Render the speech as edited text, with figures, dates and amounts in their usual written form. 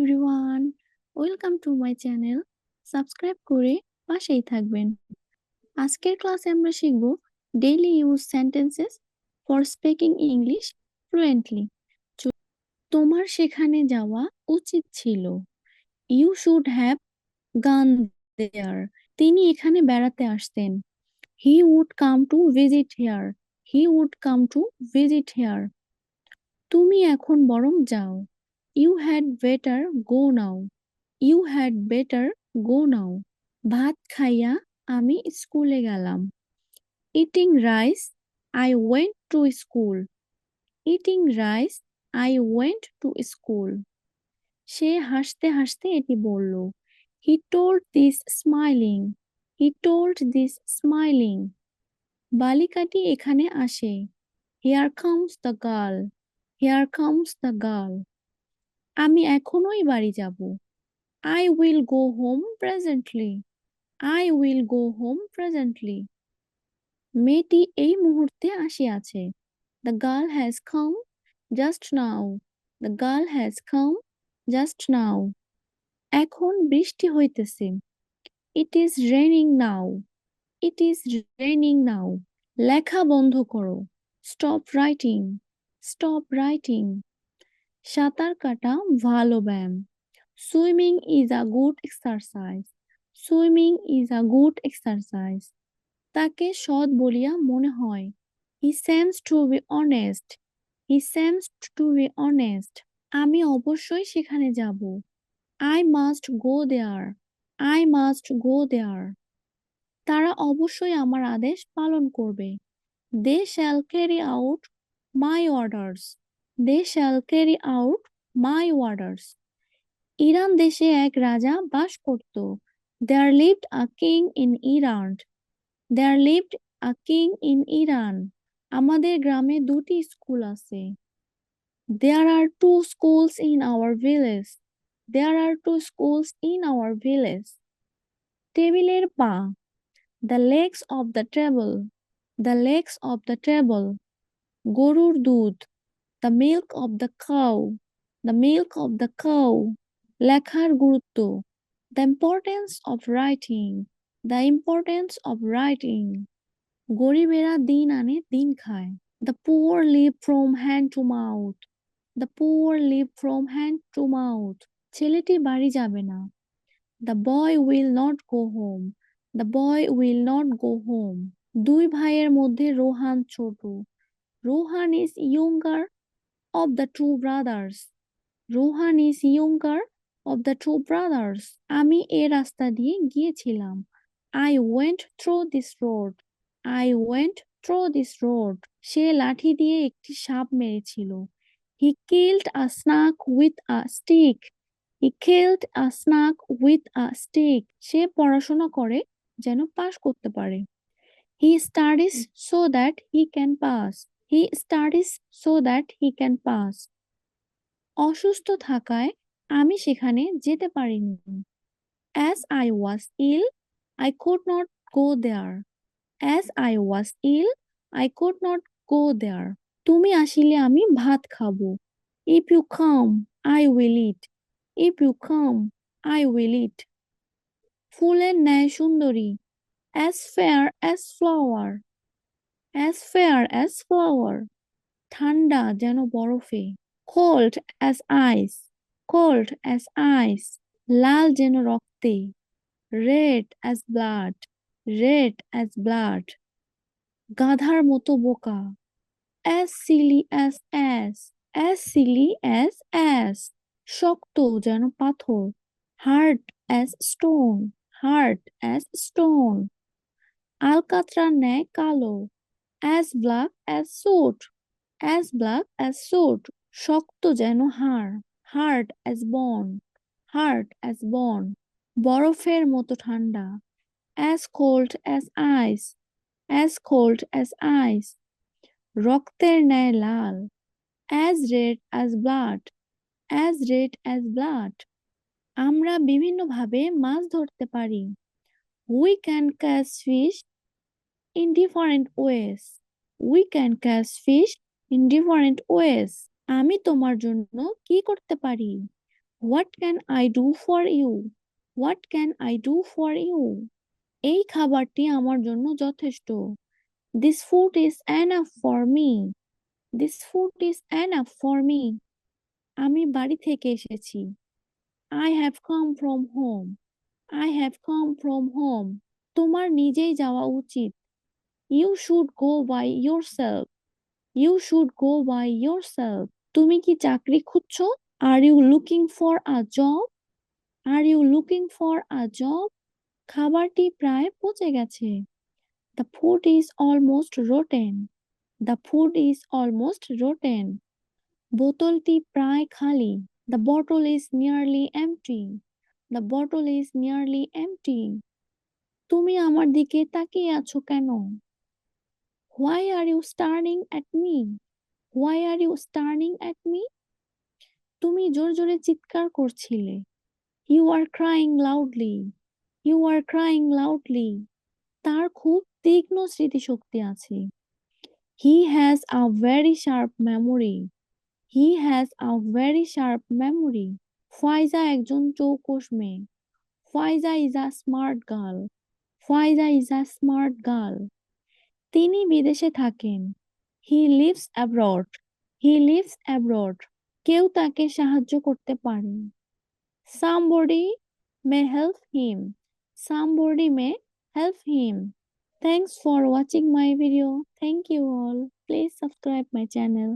Everyone, welcome to my channel. Subscribe করে পাশেই থাকবেন। আজকের ক্লাসে আমরা শিখব daily use sentences for speaking English fluently. তোমার সেখানে যাওয়া উচিত ছিল। ইউ শুড হ্যাভ গান দেয়ার। তিনি এখানে বেড়াতে আসতেন। He would come to visit here. He would come to visit here. তুমি এখন বরং যাও। You had better go now. You had better go now. ভাত খাইয়া আমি স্কুলে গেলাম। Eating rice I went to school. Eating rice I went to school. সে হাসতে হাসতে এটি বলল। He told this smiling. He told this smiling. বালিকাটি এখানে আসে। Here comes the girl. Here comes the girl. আমি এখনই বাড়ি যাব। I will go home presently. I will go home presently. মেয়েটি এই মুহূর্তে আসিয়াছে। The girl has come just now. The girl has come just now. এখন বৃষ্টি হইতেছে। It is raining now. It is raining now. লেখা বন্ধ করো। Stop writing. Stop writing. সাঁতার কাটা ভালো ব্যায়াম। Swimming is a good exercise. Swimming is a good exercise. তাকে সৎ বলিয়া মনে হয়। He seems to be honest. He seems to be honest. আমি অবশ্যই সেখানে যাব। I must go there. I must go there. তারা অবশ্যই আমার আদেশ পালন করবে। They shall carry out my orders. They shall carry out my orders. Iran দেশে এক রাজা বাস করত। There lived a king in Iran. There lived a king in Iran. আমাদের গ্রামে দুটি স্কুল আছে। There are two schools in our village. There are two schools in our village. টেবিলের পা। The legs of the table. The legs of the table. গরুর দুধ। The milk of the cow. The milk of the cow. লেখার গুরুত্ব। The importance of writing. The importance of writing. গরিবেরা দিন আনে দিন খায়। The poor live from hand to mouth. The poor live from hand to mouth. ছেলেটি বাড়ি যাবে না। The boy will not go home. The boy will not go home. দুই ভাইয়ের মধ্যে রোহান ছোট। Rohan is younger of the two brothers. Rohan is younger of the two brothers. আমি এ রাস্তা দিয়ে গিয়েছিলাম। I went through this road. I went through this road. সে লাঠি দিয়ে একটি সাপ মেরেছিল। He killed a snake with a stick. He killed a snake with a stick. সে পড়াশোনা করে যেন পাশ করতে পারে। He studies so that he can pass. He studies so that he can pass. অসুস্থ থাকায় আমি সেখানে যেতে পারিনি। As I was ill, I could not go there. As I was ill, I could not go there. তুমি আসিলে আমি ভাত খাবো। If you come, I will eat. If you come, I will eat. ফুলের ন্যায় সুন্দরী। As fair as flower. As fair as flower. ঠান্ডা যেন বরফে। Cold as ice. Cold as ice. লাল যেন রক্তে। Red as blood. Red as blood. গাধার মতো বোকা। As silly as ass. As silly as ass. শক্ত যেন পাথর। Hard as stone. Hard as stone. আলকাতরার ন্যায় কালো। As black as soot. As black as soot. শক্ত যেন হাড়। Hard as bone. Hard as bone. বরফের মতো ঠান্ডা। As cold as ice. As cold as ice. রক্তের ন্যায় লাল। As red as blood. As red as blood. আমরা বিভিন্নভাবে মাছ ধরতে পারি। We can catch fish in different ways. We can catch fish in different ways. আমি তোমার জন্য কি করতে পারি? What can I do for you? What can I do for you? এই খাবারটি আমার জন্য যথেষ্ট। This food is enough for me. This food is enough for me. আমি বাড়ি থেকে এসেছি। I have come from home. I have come from home. তোমার নিজেই যাওয়া উচিত। You should go by yourself. You should go by yourself. তুমি কি চাকরি খুঁজছো? Are you looking for a job? Are you looking for a job? খাবারটি প্রায় পচে গেছে। The food is almost rotten. The food is almost rotten. বোতলটি প্রায় খালি। The bottle is nearly empty. The bottle is nearly empty. তুমি আমার দিকে তাকিয়ে আছো কেন? Why are you staring at me? Why are you staring at me? তুমি জোরে জোরে চিৎকার করছিলে। You are crying loudly. You are crying loudly. তার খুব তীক্ষ্ণ স্মৃতিশক্তি আছে। He has a very sharp memory. He has a very sharp memory. ফাইজা একজন চৌকস মেয়ে। ফাইজা is a smart girl. Faiza is a smart girl. তিনি বিদেশে থাকেন। He lives abroad. He lives abroad. কেউ তাকে সাহায্য করতে পারে। Somebody may help him. Somebody may help him. Thanks for watching my video. Thank you all. Please subscribe my channel.